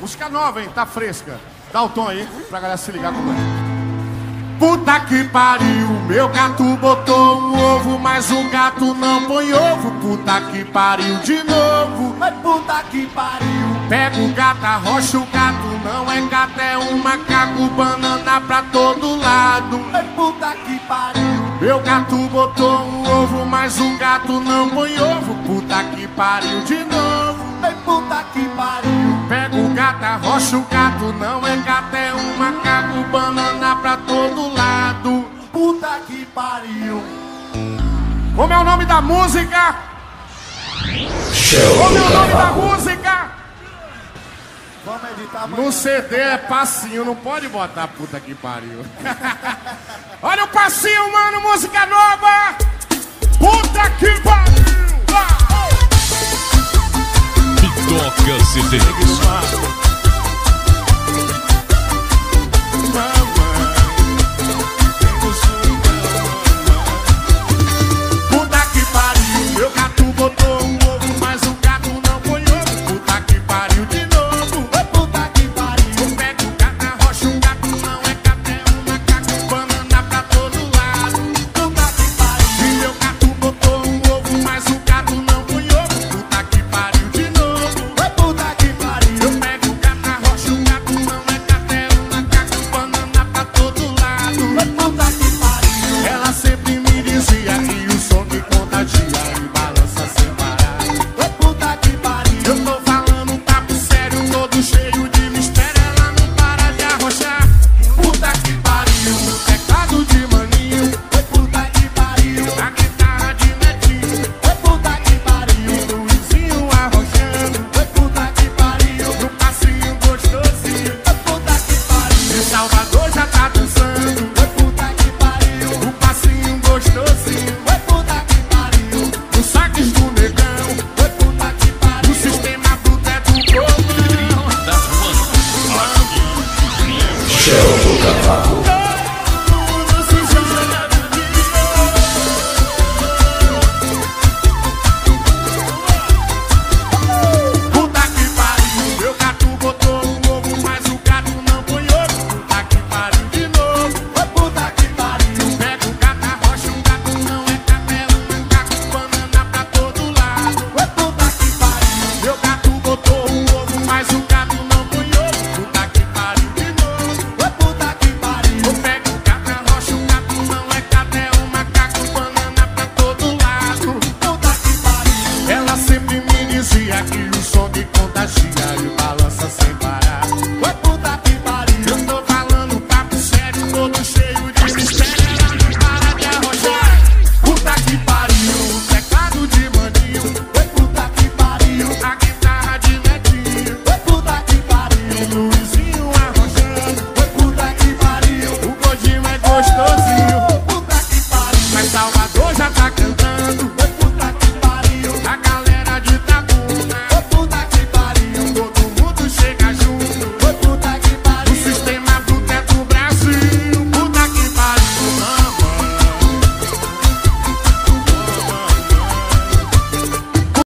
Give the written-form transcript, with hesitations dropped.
Música nova, hein? Tá fresca. Dá o tom aí pra galera se ligar como é. Puta que pariu, meu gato botou um ovo, mas o gato não põe ovo. Puta que pariu de novo. Mas puta que pariu. Pega o gato, arrocha o gato, não é gato, é um macaco, banana pra todo lado. Mas puta que pariu. Meu gato botou um ovo, mas o gato não põe ovo. Puta que pariu de novo. Mas puta que pariu. Pega o gato, arrocha o gato, não é gato, é um macaco, banana pra todo lado. Puta que pariu. Como é o nome da música? Como é o nome da música? Vamos editar amanhã. No CD é passinho, não pode botar puta que pariu. Olha o passinho, mano, música nova. Puta que pariu. Toca CD. Puta que pariu, meu gato botou um ovo, mas o gato não põe ovo. Puta que pariu de novo. Puta que pariu. Pega o gato, arrocha o gato, não é gato, é um macaco, banana pra todo lado. Puta que pariu. E meu gato botou um ovo, mas o gato não põe ovo. Puta que pariu de novo. Puta que pariu. Eu pego o gato, arrocha o gato, não é gato, é um macaco, banana pra todo lado. Puta que pariu. Ela sempre me dizia que o som que contagia e balança sem parar. Puta que pariu. Eu tô falando um papo sério, todo cheio de mistério, ela não para de arrochar. Puta que pariu, o teclado de maninho, Puta que pariu. a guitarra de netinho, Puta que pariu. o Luizinho arrochando, Puta que pariu. no passinho gostosinho. Puta que pariu. E Salvador já tá dançando, Puta que pariu. o passinho gostosinho. Puta que pariu. Os saques do negão, Puta que o pariu. sistema bruto é do povão. Todo mundo se joga no rio. Puta que pariu, meu gato botou um ovo, mas o gato não põe ovo. Puta que pariu de novo. Puta que pariu. Pega o gato, arrocha um gato, não é gato, é um macaco, banana pra todo lado. Puta que pariu. Meu gato botou um ovo, mas o gato não põe ovo. Puta que pariu de novo. Puta que pariu. Eu pego o gato, arrocha o gato, não é gato, é um macaco, banana pra todo lado. Puta que pariu. Ela sempre me dizia que o som que contagia e balança sem parar. Puta que pariu. Eu tô falando papo sério, todo cheio de mistério, ela não para de arrochar. Puta que pariu, o teclado de maninho, Puta que pariu. a guitarra de netinho, Puta que pariu. o Luizinho arrochando, Puta que pariu. o gordinho é gostoso.